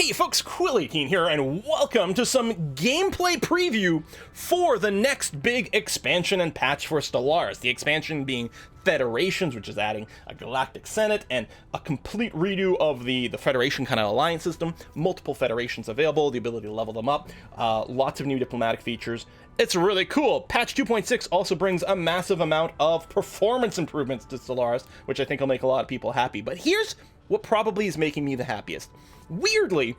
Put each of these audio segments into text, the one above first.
Hey folks, Quill18 here, and welcome to some gameplay preview for the next big expansion and patch for Stellaris. The expansion being Federations, which is adding a Galactic Senate and a complete redo of the Federation kind of alliance system. Multiple Federations available, the ability to level them up, lots of new diplomatic features. It's really cool. Patch 2.6 also brings a massive amount of performance improvements to Stellaris, which I think will make a lot of people happy. But here's what probably is making me the happiest. Weirdly,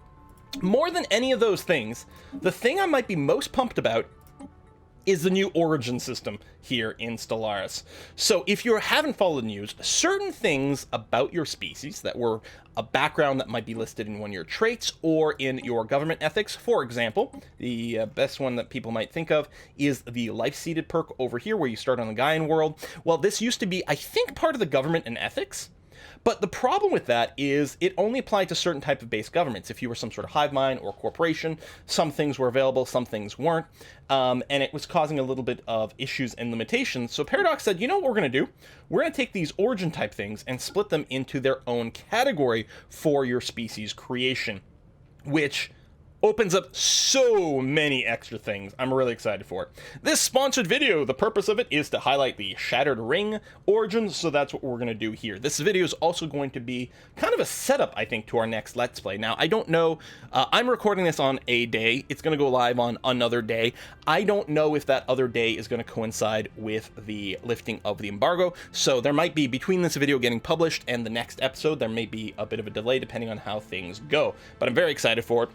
more than any of those things, the thing I might be most pumped about is the new origin system here in Stellaris. So if you haven't followed the news, certain things about your species that were a background that might be listed in one of your traits or in your government ethics. For example, the best one that people might think of is the life-seeded perk over here where you start on the Gaian world. Well, this used to be, I think, part of the government and ethics. But the problem with that is it only applied to certain type of base governments. If you were some sort of hive mind or corporation, some things were available, some things weren't. And it was causing a little bit of issues and limitations. So Paradox said, you know what we're going to do? We're going to take these origin type things and split them into their own category for your species creation, which opens up so many extra things. I'm really excited for it. This sponsored video, the purpose of it is to highlight the Shattered Ring origins, so that's what we're going to do here. This video is also going to be kind of a setup, I think, to our next Let's Play. Now, I don't know, I'm recording this on a day. It's going to go live on another day. I don't know if that other day is going to coincide with the lifting of the embargo, so there might be, between this video getting published and the next episode, there may be a bit of a delay depending on how things go. But I'm very excited for it.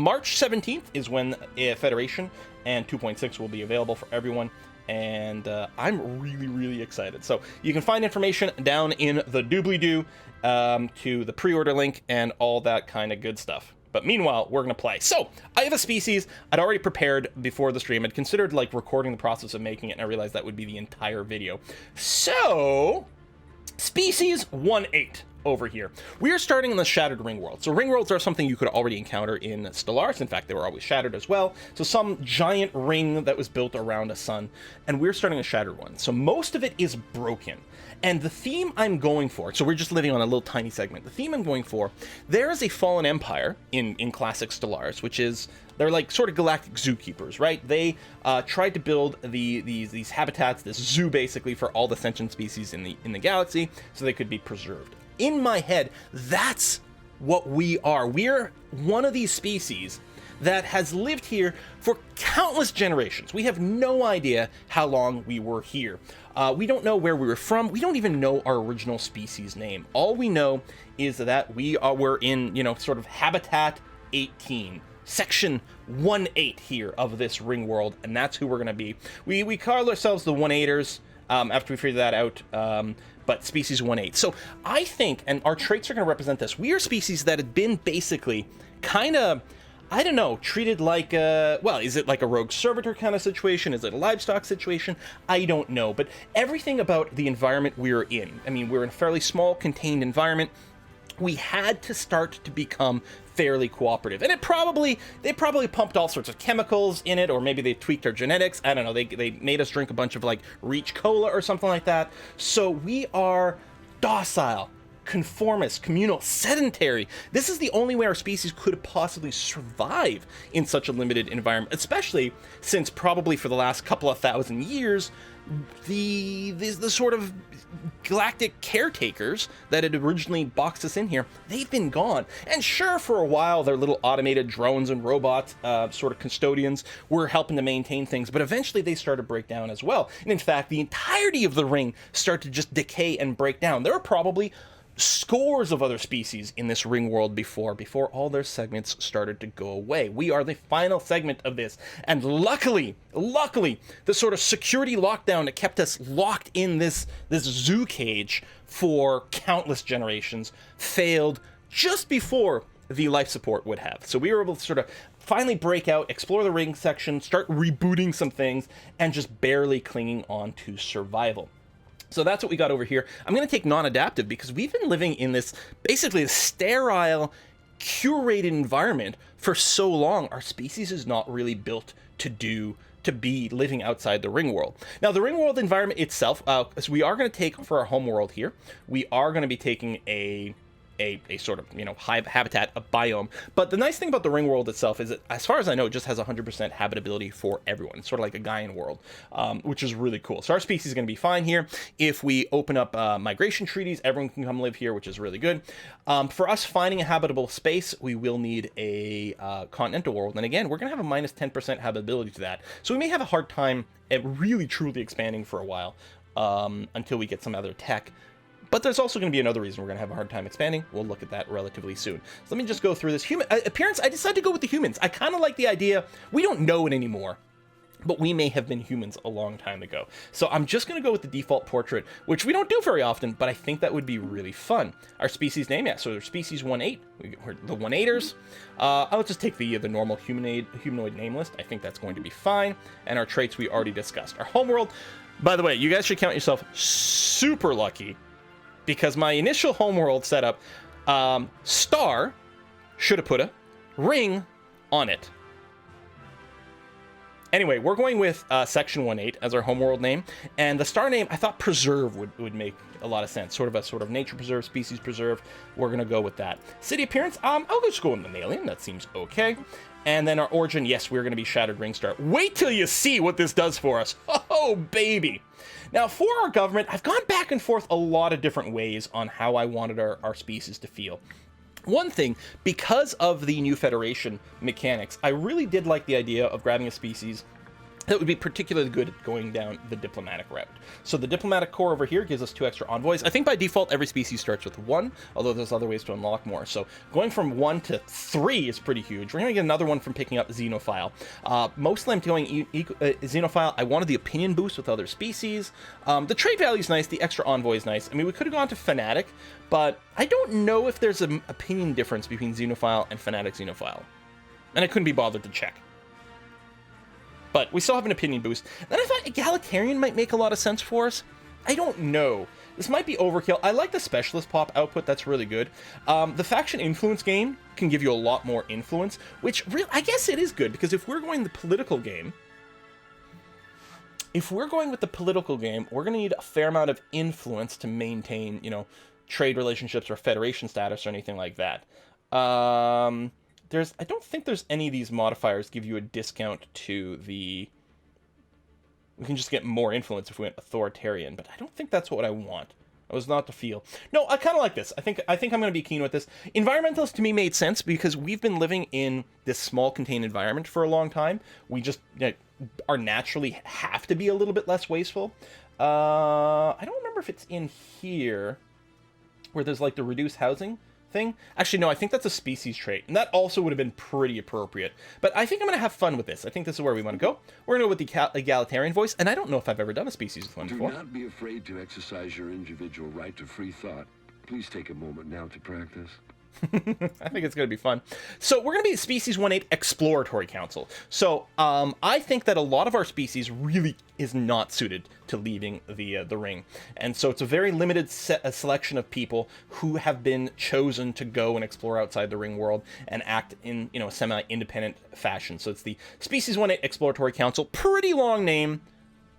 March 17th is when Federation and 2.6 will be available for everyone, and I'm really excited. So you can find information down in the doobly-doo to the pre-order link and all that kind of good stuff. But meanwhile, we're going to play. So, I have a species I'd already prepared before the stream. I'd considered, like, recording the process of making it, and I realized that would be the entire video. So, species 1-8 over here. We are starting in the Shattered Ringworld. So Ringworlds are something you could already encounter in Stellaris. In fact, they were always shattered as well. So some giant ring that was built around a sun. And we're starting a shattered one. So most of it is broken. And the theme I'm going for, so we're just living on a little tiny segment. The theme I'm going for, there is a fallen empire in classic Stellaris, which is, they're like sort of galactic zookeepers, right? They tried to build these habitats, this zoo basically, for all the sentient species in the galaxy, so they could be preserved. In my head, that's what we are. We're one of these species that has lived here for countless generations. We have no idea how long we were here. We don't know where we were from. We don't even know our original species name. All we know is that we're in, you know, sort of Habitat 18. Section 1-8 here of this ring world, and that's who we're going to be. We call ourselves the 1-8ers after we figure that out, but species 1-8. So I think, and our traits are going to represent this, we are species that have been basically kind of, I don't know, treated like well, is it like a rogue servitor kind of situation? Is it a livestock situation? I don't know, but everything about the environment we're in, I mean, we're in a fairly small, contained environment. We had to start to become fairly cooperative, and they probably pumped all sorts of chemicals in it, or maybe they tweaked our genetics. I don't know. They made us drink a bunch of like Reach Cola or something like that. So we are docile, conformist, communal, sedentary. This is the only way our species could possibly survive in such a limited environment, especially since probably for the last couple of thousand years, the sort of galactic caretakers that had originally boxed us in here, they've been gone. And sure, for a while, their little automated drones and robots, sort of custodians, were helping to maintain things, but eventually they started to break down as well. And in fact, the entirety of the ring started to just decay and break down. There are probably scores of other species in this ring world before all their segments started to go away. We are the final segment of this, and luckily, the sort of security lockdown that kept us locked in this zoo cage for countless generations failed just before the life support would have. So we were able to sort of finally break out, explore the ring section, start rebooting some things, and just barely clinging on to survival. So that's what we got over here. I'm going to take non-adaptive because we've been living in this basically sterile, curated environment for so long. Our species is not really built to be living outside the ring world. Now, the ring world environment itself, so we are going to take for our home world here, we are going to be taking a a sort of, you know, habitat, a biome. But the nice thing about the Ringworld itself is that, as far as I know, it just has 100% habitability for everyone. It's sort of like a Gaian world, which is really cool. So our species is going to be fine here. If we open up migration treaties, everyone can come live here, which is really good. For us finding a habitable space, we will need a continental world. And again, we're going to have a minus 10% habitability to that. So we may have a hard time at really truly expanding for a while until we get some other tech. But there's also going to be another reason we're going to have a hard time expanding. We'll look at that relatively soon. So let me just go through this. Human appearance, I decided to go with the humans. I kind of like the idea. We don't know it anymore, but we may have been humans a long time ago. So I'm just going to go with the default portrait, which we don't do very often, but I think that would be really fun. Our species name, yeah, so there's species 1-8. We're the 1-8ers. I'll just take the normal humanoid name list. I think that's going to be fine. And our traits we already discussed. Our homeworld, by the way, you guys should count yourself super lucky, because my initial homeworld setup, star should have put a ring on it. Anyway, we're going with section 1-8 as our homeworld name, and the star name, I thought preserve would make a lot of sense. Sort of nature preserve, species preserve. We're gonna go with that. City appearance, I'll just go with mammalian. That seems okay. And then our origin, yes, we're gonna be Shattered Ring Star. Wait till you see what this does for us. Oh, baby. Now, for our government, I've gone back and forth a lot of different ways on how I wanted our species to feel. One thing, because of the new Federation mechanics, I really did like the idea of grabbing a species that would be particularly good at going down the diplomatic route. So the diplomatic core over here gives us 2 extra envoys. I think by default, every species starts with 1, although there's other ways to unlock more. So going from 1 to 3 is pretty huge. We're gonna get another one from picking up Xenophile. Mostly I'm going Xenophile. I wanted the opinion boost with other species. The trait value is nice, the extra envoy is nice. I mean, we could have gone to Fanatic, but I don't know if there's an opinion difference between Xenophile and Fanatic Xenophile. And I couldn't be bothered to check. But we still have an opinion boost. Then I thought Egalitarian might make a lot of sense for us. I don't know. This might be overkill. I like the specialist pop output. That's really good. The faction influence game can give you a lot more influence, which I guess it is good, because if we're going the political game, we're going to need a fair amount of influence to maintain, you know, trade relationships or federation status or anything like that. I don't think there's any of these modifiers give you a discount to the... We can just get more influence if we went authoritarian, but I don't think that's what I want. I was not to feel. No, I kind of like this. I think I'm going to be keen with this. Environmentalist to me made sense because we've been living in this small contained environment for a long time. We just are naturally have to be a little bit less wasteful. I don't remember if it's in here where there's like the reduced housing thing. Actually, no, I think that's a species trait, and that also would have been pretty appropriate. But I think I'm going to have fun with this. I think this is where we want to go. We're going to go with the egalitarian voice, and I don't know if I've ever done a species with one before. Do not be afraid to exercise your individual right to free thought. Please take a moment now to practice. I think it's going to be fun. So we're going to be Species 1-8 Exploratory Council. So I think that a lot of our species really is not suited to leaving the ring. And so it's a very limited selection of people who have been chosen to go and explore outside the ring world and act in, you know, a semi-independent fashion. So it's the Species 1-8 Exploratory Council. Pretty long name.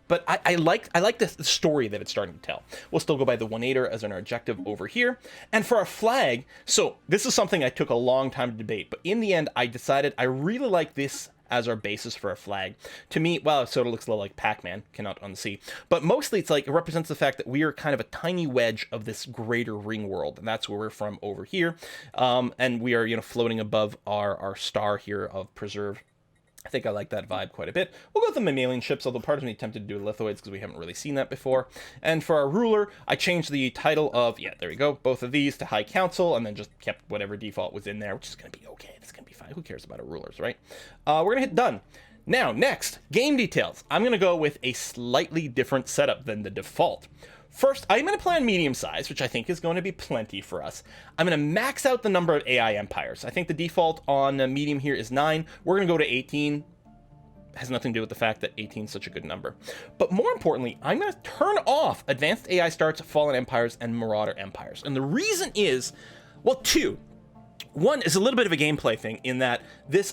But I like the story that it's starting to tell. We'll still go by the 1-8er as an objective over here. And for our flag, so this is something I took a long time to debate, but in the end, I decided I really like this as our basis for a flag. To me, well, it sort of looks a little like Pac-Man, cannot unsee. But mostly it's like, it represents the fact that we are kind of a tiny wedge of this greater ring world. And that's where we're from over here. And we are, you know, floating above our star here of preserve. I think I like that vibe quite a bit. We'll go with the mammalian ships, although part of me tempted to do lithoids because we haven't really seen that before. And for our ruler, I changed the title of, yeah, there we go, both of these to High Council, and then just kept whatever default was in there, which is going to be okay. It's going to be fine. Who cares about our rulers, right? We're going to hit done. Now, next, game details. I'm going to go with a slightly different setup than the default. First, I'm going to play on medium size, which I think is going to be plenty for us. I'm going to max out the number of AI empires. I think the default on medium here is 9. We're going to go to 18. Has nothing to do with the fact that 18 is such a good number. But more importantly, I'm going to turn off advanced AI starts, fallen empires, and marauder empires. And the reason is, well, two. One is a little bit of a gameplay thing in that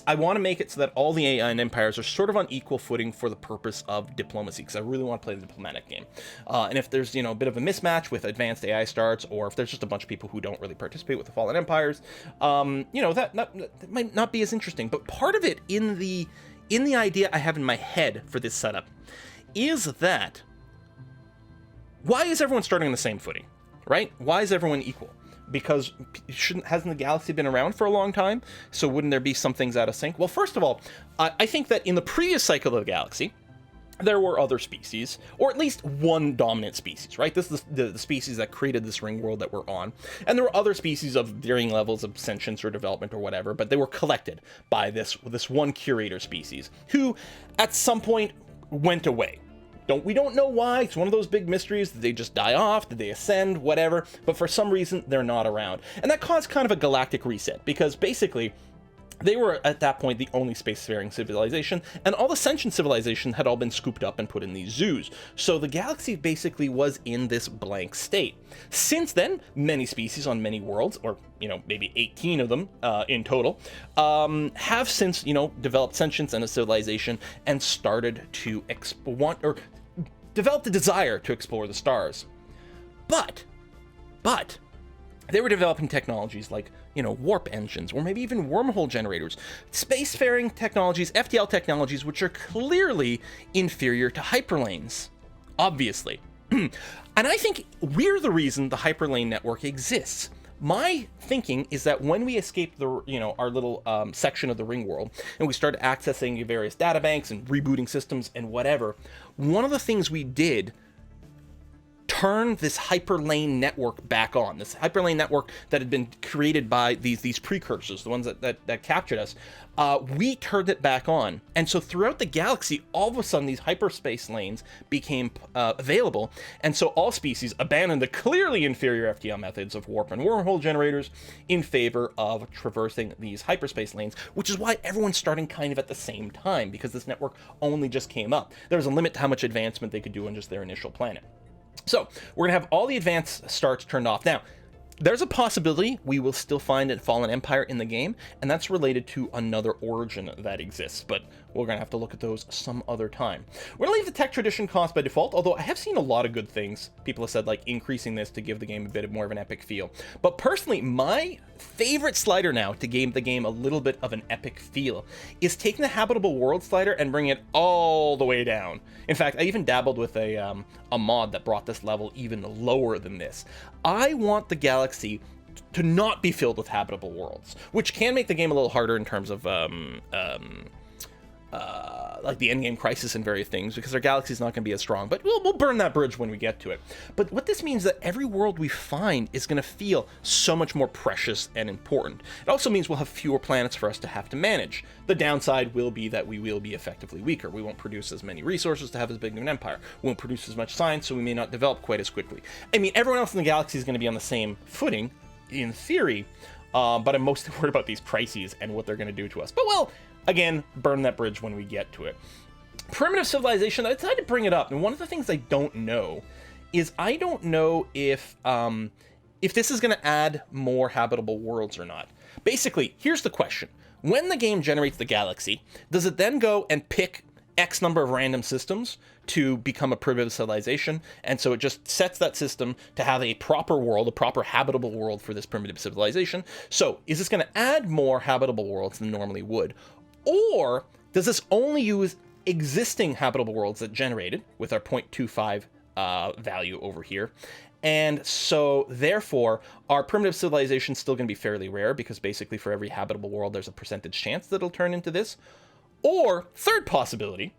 I want to make it so that all the AI and empires are sort of on equal footing for the purpose of diplomacy, because I really want to play the diplomatic game. And if there's, a bit of a mismatch with advanced AI starts, or if there's just a bunch of people who don't really participate with the fallen empires, that might not be as interesting. But part of it in the idea I have in my head for this setup is that why is everyone starting on the same footing, right? Why is everyone equal? Because hasn't the galaxy been around for a long time? So wouldn't there be some things out of sync? Well, first of all, I think that in the previous cycle of the galaxy, there were other species, or at least one dominant species, right? This is the species that created this ring world that we're on. And there were other species of varying levels of sentience or development or whatever, but they were collected by this one curator species, who at some point went away. We don't know why. It's one of those big mysteries. Did they just die off? Did they ascend? Whatever. But for some reason, they're not around. And that caused kind of a galactic reset, because basically, they were at that point the only spacefaring civilization, and all the sentient civilization had all been scooped up and put in these zoos. So the galaxy basically was in this blank state. Since then, many species on many worlds, or maybe 18 of them in total, have since developed sentience and a civilization and started to developed a desire to explore the stars. But they were developing technologies like warp engines, or maybe even wormhole generators, spacefaring technologies, FTL technologies, which are clearly inferior to hyperlanes, obviously. And I think we're the reason the hyperlane network exists. My thinking is that when we escaped our little section of the Ringworld, and we started accessing various databanks and rebooting systems and whatever, one of the things we did turn this hyperlane network back on. This hyperlane network that had been created by these precursors, the ones that captured us, we turned it back on. And so throughout the galaxy, all of a sudden these hyperspace lanes became available, and so all species abandoned the clearly inferior FTL methods of warp and wormhole generators in favor of traversing these hyperspace lanes, which is why everyone's starting kind of at the same time, because this network only just came up. There was a limit to how much advancement they could do on just their initial planet. So we're going to have all the advanced starts turned off. Now, there's a possibility we will still find a fallen empire in the game, and that's related to another origin that exists, but we're going to have to look at those some other time. We're going to leave the tech tradition cost by default, although I have seen a lot of good things. People have said, like, increasing this to give the game a bit more of an epic feel. But personally, my favorite slider now to give the game a little bit of an epic feel is taking the habitable world slider and bringing it all the way down. In fact, I even dabbled with a mod that brought this level even lower than this. I want the galaxy to not be filled with habitable worlds, which can make the game a little harder in terms of like the endgame crisis and various things, because our galaxy is not going to be as strong, but we'll burn that bridge when we get to it. But what this means is that every world we find is going to feel so much more precious and important. It also means we'll have fewer planets for us to have to manage. The downside will be that we will be effectively weaker. We won't produce as many resources to have as big of an empire. We won't produce as much science, so we may not develop quite as quickly. I mean, everyone else in the galaxy is going to be on the same footing, in theory, but I'm mostly worried about these crises and what they're going to do to us. But well, again, burn that bridge when we get to it. Primitive civilization, I decided to bring it up, and one of the things I don't know is I don't know if this is going to add more habitable worlds or not. Basically, here's the question. When the game generates the galaxy, does it then go and pick X number of random systems to become a primitive civilization, and so it just sets that system to have a proper world, a proper habitable world for this primitive civilization? So is this going to add more habitable worlds than normally would? Or does this only use existing habitable worlds that generated with our 0.25 value over here? And so therefore our primitive civilization is still going to be fairly rare, because basically for every habitable world there's a percentage chance that it'll turn into this. Or third possibility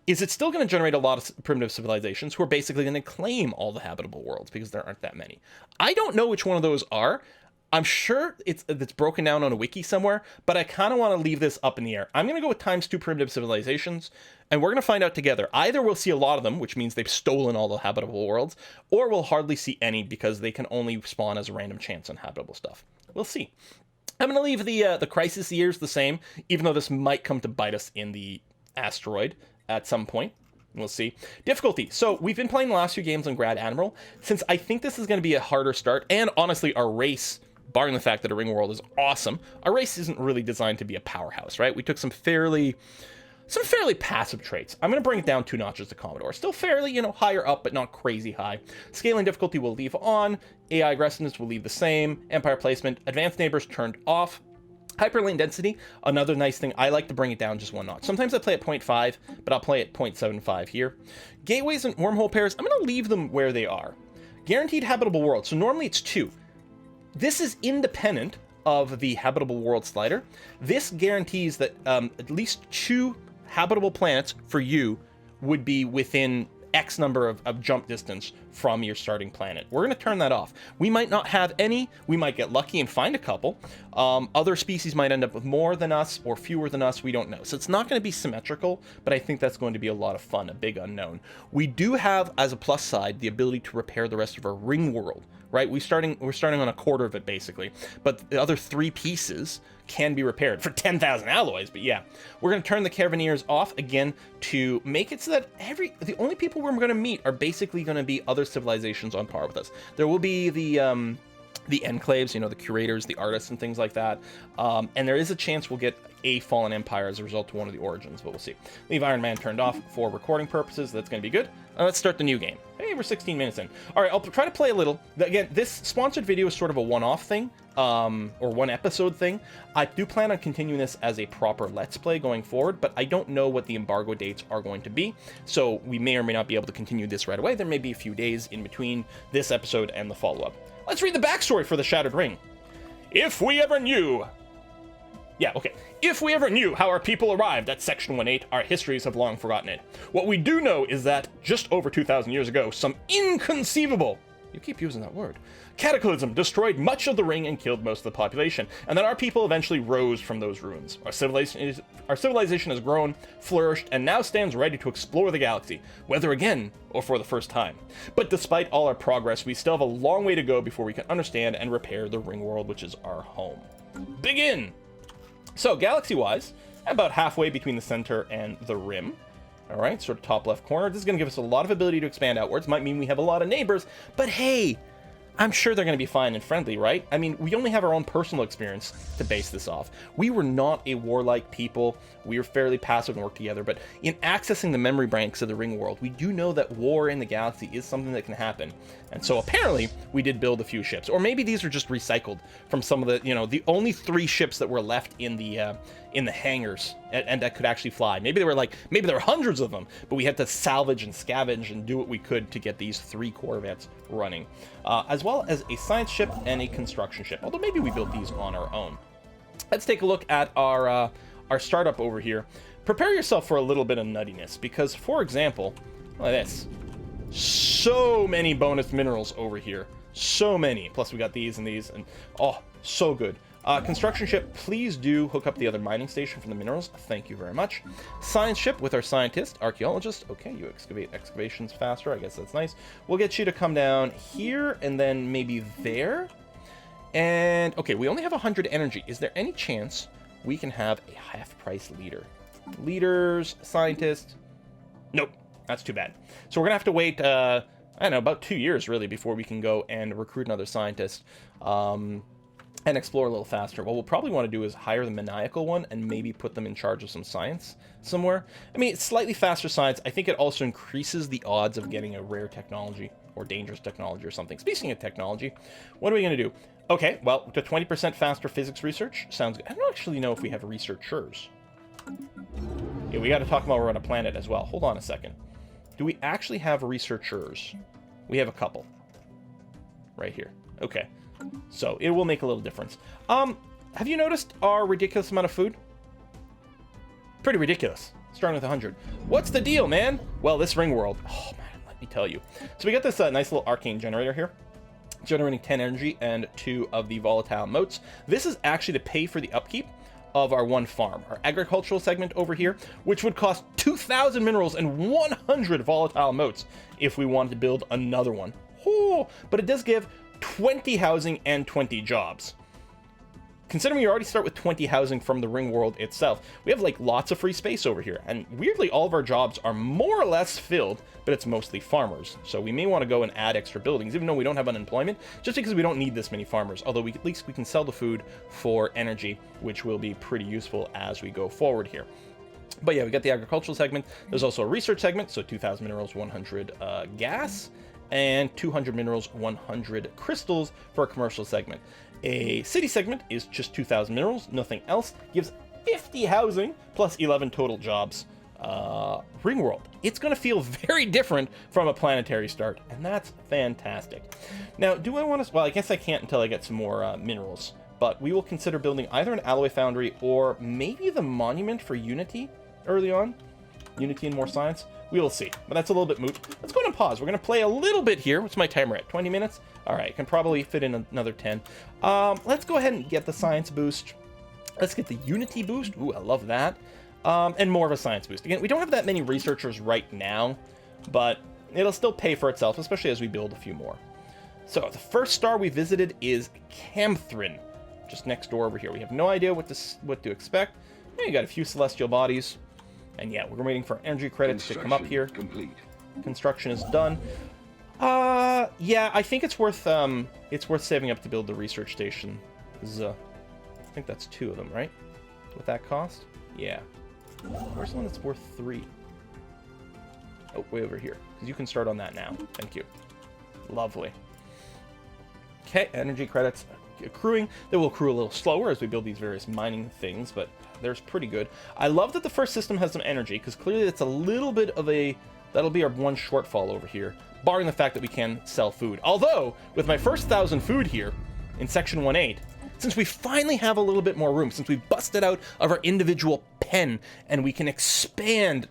is it's still going to generate a lot of primitive civilizations who are basically going to claim all the habitable worlds, because there aren't that many. I don't know which one of those are. I'm sure it's broken down on a wiki somewhere, but I kind of want to leave this up in the air. I'm going to go with ×2 primitive civilizations, and we're going to find out together. Either we'll see a lot of them, which means they've stolen all the habitable worlds, or we'll hardly see any, because they can only spawn as a random chance on habitable stuff. We'll see. I'm going to leave the crisis years the same, even though this might come to bite us in the asteroid at some point. We'll see. Difficulty. So we've been playing the last few games on Grad Admiral. Since I think this is going to be a harder start, and honestly our race barring the fact that a Ringworld is awesome, our race isn't really designed to be a powerhouse, right? We took some fairly passive traits. I'm going to bring it down 2 notches to Commodore. Still fairly, higher up, but not crazy high. Scaling difficulty will leave on. AI aggressiveness will leave the same. Empire placement, advanced neighbors turned off. Hyperlane density, another nice thing. I like to bring it down just 1 notch. Sometimes I play at 0.5, but I'll play at 0.75 here. Gateways and wormhole pairs, I'm going to leave them where they are. Guaranteed habitable world. So normally it's 2. This is independent of the habitable world slider. This guarantees that at least 2 habitable planets for you would be within X number of jump distance from your starting planet. We're going to turn that off. We might not have any. We might get lucky and find a couple. Other species might end up with more than us or fewer than us. We don't know. So it's not going to be symmetrical, but I think that's going to be a lot of fun, a big unknown. We do have, as a plus side, the ability to repair the rest of our ring world, right? We're starting on a quarter of it, basically. But the other 3 pieces can be repaired for 10,000 alloys. But yeah, we're going to turn the Caravaneers off again to make it so that the only people we're going to meet are basically going to be other civilizations on par with us. There will be the enclaves, the curators, the artists, and things like that. And there is a chance we'll get a fallen empire as a result of one of the origins, but we'll see. Leave Iron Man turned off for recording purposes. That's going to be good. Let's start the new game. Hey, we're 16 minutes in. All right, I'll try to play a little. Again, this sponsored video is sort of a one-off thing, or one episode thing. I do plan on continuing this as a proper Let's Play going forward, but I don't know what the embargo dates are going to be, so we may or may not be able to continue this right away. There may be a few days in between this episode and the follow-up. Let's read the backstory for the Shattered Ring. If we ever knew how our people arrived at Section 1-8, our histories have long forgotten it. What we do know is that, just over 2,000 years ago, some inconceivable, you keep using that word, cataclysm destroyed much of the ring and killed most of the population, and that our people eventually rose from those ruins. Our civilization has grown, flourished, and now stands ready to explore the galaxy, whether again or for the first time. But despite all our progress, we still have a long way to go before we can understand and repair the Ringworld, which is our home. Begin! So, galaxy-wise, about halfway between the center and the rim. All right, sort of top left corner. This is going to give us a lot of ability to expand outwards. Might mean we have a lot of neighbors, but hey, I'm sure they're going to be fine and friendly, right? I mean, we only have our own personal experience to base this off. We were not a warlike people. We were fairly passive and worked together, but in accessing the memory banks of the Ring World, we do know that war in the galaxy is something that can happen. And so apparently we did build a few ships, or maybe these are just recycled from some of the, the only 3 ships that were left in the hangars and that could actually fly. Maybe there were hundreds of them, but we had to salvage and scavenge and do what we could to get these 3 Corvettes running, as well as a science ship and a construction ship, although maybe we built these on our own. Let's take a look at our startup over here. Prepare yourself for a little bit of nuttiness, because, for example, look at this. So many bonus minerals over here. So many. Plus we got these and these, and oh, so good. Construction ship, please do hook up the other mining station for the minerals. Thank you very much. Science ship with our scientist, archaeologist. Okay, you excavate excavations faster. I guess that's nice. We'll get you to come down here and then maybe there. And, okay, we only have 100 energy. Is there any chance we can have a half-price leader? Leaders, scientist. Nope, that's too bad. So we're going to have to wait, I don't know, about 2 years, really, before we can go and recruit another scientist. And explore a little faster. What we'll probably want to do is hire the maniacal one and maybe put them in charge of some science somewhere. I mean, it's slightly faster science. I think it also increases the odds of getting a rare technology or dangerous technology or something. Speaking of technology, what are we going to do? Okay, well, the 20% faster physics research sounds good. I don't actually know if we have researchers. Yeah, we got to talk about we're on a planet as well. Hold on a second. Do we actually have researchers? We have a couple. Right here. Okay. So it will make a little difference. Have you noticed our ridiculous amount of food? Pretty ridiculous. Starting with 100. What's the deal, man? Well, this Ringworld. Oh, man, let me tell you. So we got this nice little arcane generator here. Generating 10 energy and 2 of the volatile motes. This is actually to pay for the upkeep of our one farm, our agricultural segment over here, which would cost 2,000 minerals and 100 volatile motes if we wanted to build another one. Oh, but it does give 20 housing and 20 jobs. considering we already start with 20 housing from the Ringworld itself, we have like lots of free space over here. And weirdly, all of our jobs are more or less filled, but it's mostly farmers. So we may want to go and add extra buildings, even though we don't have unemployment, just because we don't need this many farmers. Although at least we can sell the food for energy, which will be pretty useful as we go forward here. But yeah, we got the agricultural segment. There's also a research segment, so 2,000 minerals, 100 gas, and 200 minerals, 100 crystals for a commercial segment. A city segment is just 2,000 minerals, nothing else. Gives 50 housing plus 11 total jobs. Ringworld. It's going to feel very different from a planetary start, and that's fantastic. Now, do I want to... Well, I guess I can't until I get some more minerals, but we will consider building either an alloy foundry or maybe the monument for Unity early on. Unity and more science. We will see, but that's a little bit moot. Let's go ahead and pause. We're going to play a little bit here. What's my timer at? 20 minutes? All right, can probably fit in another 10. Let's go ahead and get the science boost. Let's get the Unity boost. Ooh, I love that. And more of a science boost. Again, we don't have that many researchers right now, but it'll still pay for itself, especially as we build a few more. So the first star we visited is Camthrin, just next door over here. We have no idea what to expect. You got a few celestial bodies. And yeah, we're waiting for energy credits to come up here. Complete. Construction is done. Yeah, I think it's worth saving up to build the research station. I think that's 2 of them, right? With that cost? Yeah. Where's the one that's worth 3? Oh, way over here. Because you can start on that now. Thank you. Lovely. Okay, energy credits accruing. They will accrue a little slower as we build these various mining things, but there's pretty good. I love that the first system has some energy, because clearly it's a little bit of a... That'll be our one shortfall over here, barring the fact that we can sell food. Although, with my first 1,000 food here in Section 1.8, since we finally have a little bit more room, since we busted out of our individual pen, and we can expand,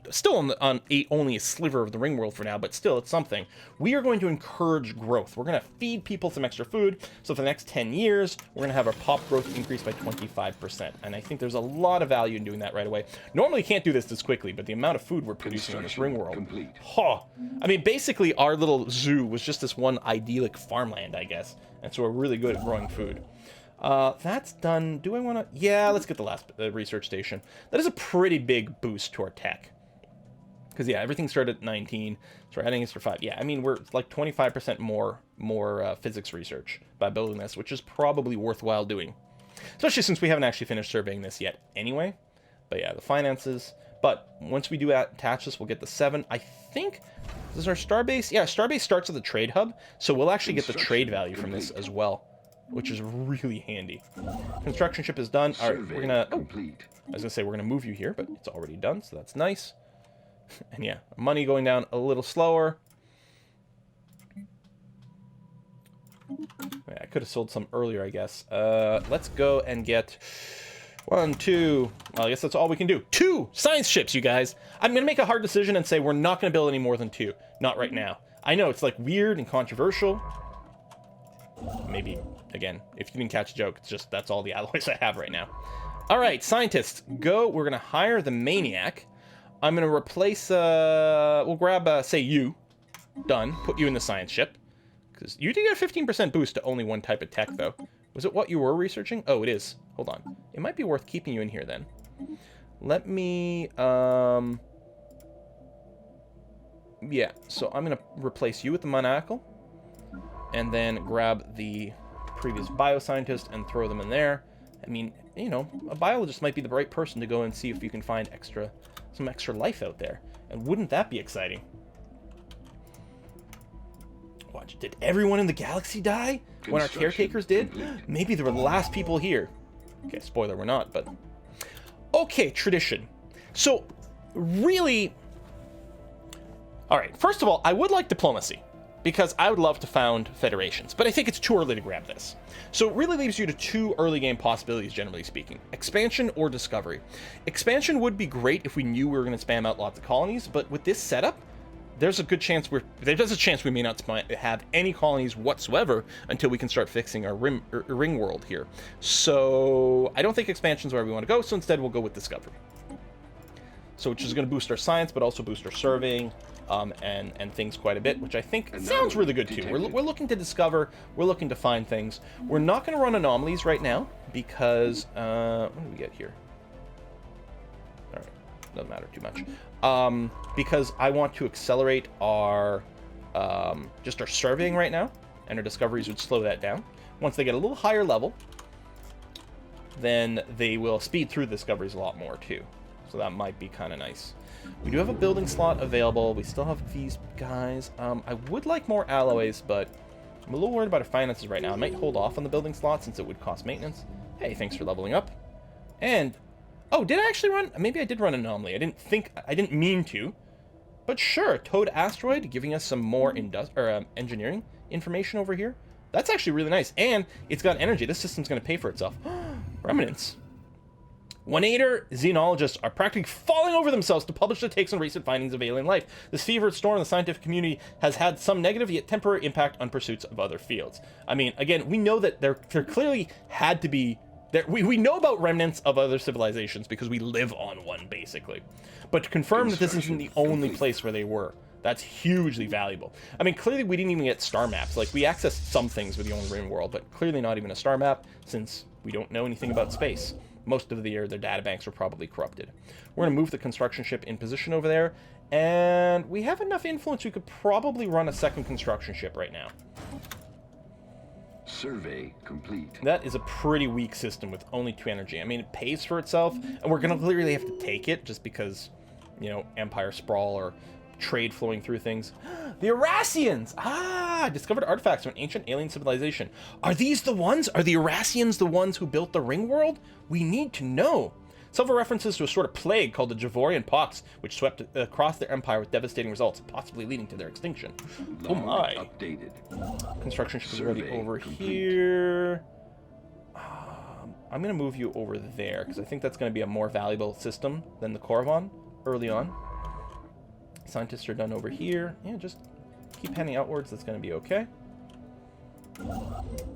still on only a sliver of the Ringworld for now, but still, it's something. We are going to encourage growth. We're going to feed people some extra food, so for the next 10 years, we're going to have our pop growth increase by 25%, and I think there's a lot of value in doing that right away. Normally, you can't do this quickly, but the amount of food we're producing in this Ringworld... Huh. I mean, basically, our little zoo was just this one idyllic farmland, I guess, and so we're really good at growing food. That's done. Do I want to... Yeah, let's get the last research station. That is a pretty big boost to our tech. Because, yeah, everything started at 19, so we're adding extra 5. Yeah, I mean, we're like 25% more physics research by building this, which is probably worthwhile doing. Especially since we haven't actually finished surveying this yet anyway. But, yeah, the finances. But once we do attach this, we'll get the 7. I think... This is our starbase? Yeah, starbase starts at the trade hub, so we'll actually get the trade value from this as well, which is really handy. Construction ship is done. All right, we're going to... Oh, I was going to say we're going to move you here, but it's already done, so that's nice. And yeah, money going down a little slower. Yeah, I could have sold some earlier, I guess. Let's go and get 1, 2. Well, I guess that's all we can do. 2 science ships, you guys. I'm going to make a hard decision and say we're not going to build any more than 2. Not right now. I know it's like weird and controversial. Maybe, again, if you didn't catch the joke, it's just that's all the alloys I have right now. All right, scientists, go. We're going to hire the Maniac. I'm going to replace, we'll grab, say, you. Done. Put you in the science ship. Because you did get a 15% boost to only one type of tech, though. Was it what you were researching? Oh, it is. Hold on. It might be worth keeping you in here, then. Let me, yeah, so I'm going to replace you with the Maniacal. And then grab the previous bioscientist and throw them in there. I mean, you know, a biologist might be the right person to go and see if you can find some extra life out there. And wouldn't that be exciting? Watch, did everyone in the galaxy die when our caretakers did? Maybe they were the last people here. Okay, spoiler, we're not, but... Okay, tradition. So, really... Alright, first of all, I would like diplomacy, because I would love to found federations, but I think it's too early to grab this. So it really leaves you to 2 early game possibilities, generally speaking. Expansion or discovery. Expansion would be great if we knew we were going to spam out lots of colonies, but with this setup, there's a good chance we may not have any colonies whatsoever until we can start fixing our ring world here. So I don't think expansion's where we want to go, so instead we'll go with discovery. So which is going to boost our science, but also boost our surveying, and things quite a bit, which I think sounds really good too. We're looking to discover, we're looking to find things. We're not going to run anomalies right now because, what do we get here? All right, doesn't matter too much. Because I want to accelerate our, just our surveying right now, and our discoveries would slow that down. Once they get a little higher level, then they will speed through the discoveries a lot more too. So that might be kind of nice. We do have a building slot available. We still have these guys. I would like more alloys, but I'm a little worried about our finances right now. I might hold off on the building slot since it would cost maintenance. Hey, thanks for leveling up. And, oh, did I actually run? Maybe I did run an anomaly. I didn't mean to. But sure, Toad Asteroid giving us some more engineering information over here. That's actually really nice. And it's got energy. This system's going to pay for itself. Remnants. One-Ater xenologists are practically falling over themselves to publish the takes on recent findings of alien life. This fevered storm in the scientific community has had some negative yet temporary impact on pursuits of other fields. I mean, again, we know that there clearly had to be... We know about remnants of other civilizations because we live on one, basically. But to confirm that this isn't the only place where they were, that's hugely valuable. I mean, clearly we didn't even get star maps. Like, we accessed some things with the own Ringworld, but clearly not even a star map since we don't know anything about space. Most of the year, their databanks were probably corrupted. We're going to move the construction ship in position over there, and we have enough influence we could probably run a second construction ship right now. Survey complete. That is a pretty weak system with only 2 energy. I mean, it pays for itself, and we're going to clearly have to take it just because, you know, Empire sprawl or trade flowing through things. The Erasians! Ah! Discovered artifacts from an ancient alien civilization. Are these the ones? Are the Erasians the ones who built the Ringworld? We need to know. Several references to a sort of plague called the Javorian Pox, which swept across their empire with devastating results, possibly leading to their extinction. Oh my. Updated. Construction should be ready over here. I'm going to move you over there, because I think that's going to be a more valuable system than the Corvon early on. Scientists are done over here. Yeah, just keep heading outwards. That's going to be okay.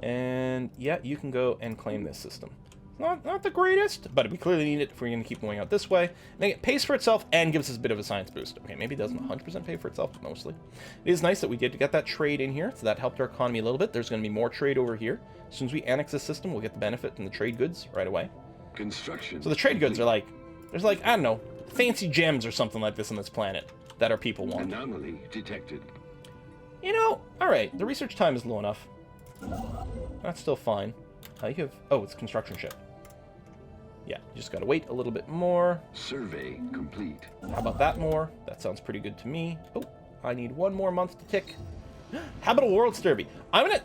And yeah, you can go and claim this system. Not the greatest, but we clearly need it if we're going to keep going out this way. And it pays for itself and gives us a bit of a science boost. Okay, maybe it doesn't 100% pay for itself, but mostly. It is nice that we did get that trade in here, so that helped our economy a little bit. There's going to be more trade over here. As soon as we annex this system, we'll get the benefit from the trade goods right away. Construction. So the trade goods are like, there's like, I don't know, fancy gems or something like this on this planet that our people want. Anomaly detected. You know, alright, the research time is low enough. That's still fine. You have, oh, it's a construction ship. Yeah, you just gotta wait a little bit more. Survey complete. How about that more? That sounds pretty good to me. Oh, I need 1 more month to tick. Habitable World Sturby. I'm gonna...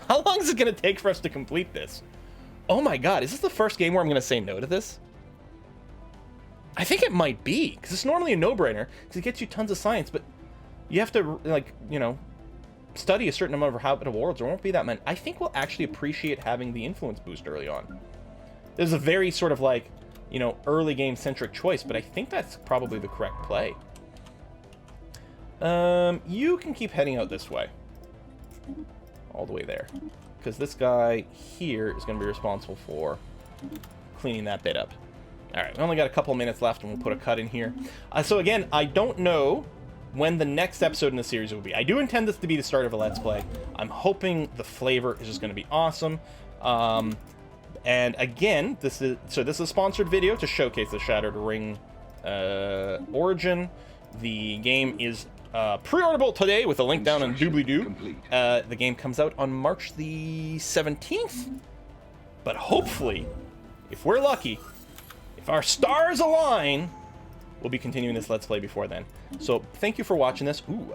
How long is it gonna take for us to complete this? Oh my god, is this the first game where I'm gonna say no to this? I think it might be, because it's normally a no-brainer, because it gets you tons of science, but you have to, like, you know, study a certain number of habitable worlds. There won't be that many. I think we'll actually appreciate having the influence boost early on. There's a very sort of like, you know, early game centric choice, but I think that's probably the correct play. You can keep heading out this way. All the way there. Because this guy here is going to be responsible for cleaning that bit up. Alright, we only got a couple minutes left, and we'll put a cut in here. So again, I don't know when the next episode in the series will be. I do intend this to be the start of a Let's Play. I'm hoping the flavor is just going to be awesome. And again, this is a sponsored video to showcase the Shattered Ring origin. The game is pre-orderable today with a link down on doobly-doo. The game comes out on March the 17th. But hopefully, if we're lucky, if our stars align, we'll be continuing this Let's Play before then. So, thank you for watching this. Ooh,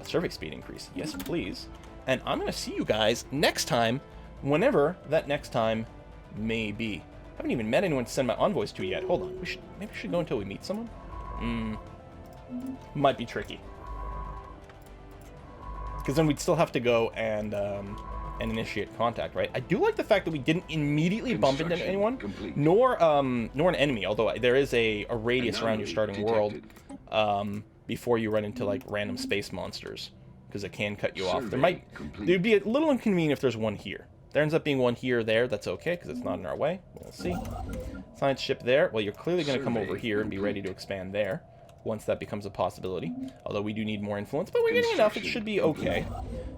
survey speed increase. Yes, please. And I'm going to see you guys next time, whenever that next time may be. I haven't even met anyone to send my envoys to yet. Hold on. Maybe we should go until we meet someone? Might be tricky. Because then we'd still have to go and initiate contact, right? I do like the fact that we didn't immediately bump into anyone, nor an enemy, although there is a radius around your starting world before you run into like random space monsters, because it can cut you off. There'd be a little inconvenient if there's one here. There ends up being one here or there. That's okay, because it's not in our way. We'll see. Science ship there. Well, you're clearly going to come over here and be ready to expand there once that becomes a possibility. Although we do need more influence, but we're getting enough. It should be okay.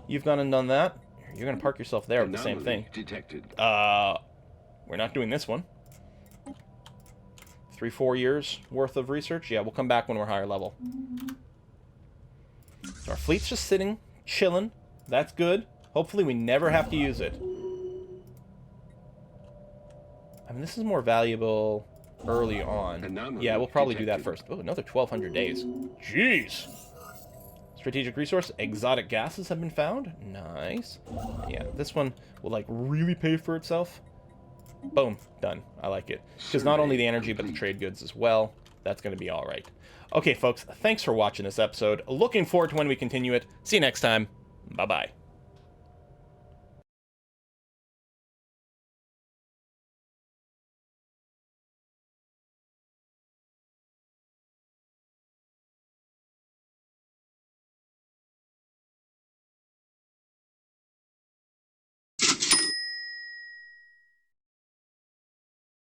You've gone and done that. You're going to park yourself there with the same thing. We're not doing this one. 3-4 years worth of research. Yeah, we'll come back when we're higher level. So our fleet's just sitting, chilling. That's good. Hopefully we never have to use it. I mean, this is more valuable early on. Yeah, we'll probably do that first. Oh, another 1,200 days. Jeez! Strategic resource. Exotic gases have been found. Nice. Yeah, this one will, like, really pay for itself. Boom. Done. I like it. Because not only the energy, but the trade goods as well. That's going to be all right. Okay, folks. Thanks for watching this episode. Looking forward to when we continue it. See you next time. Bye-bye.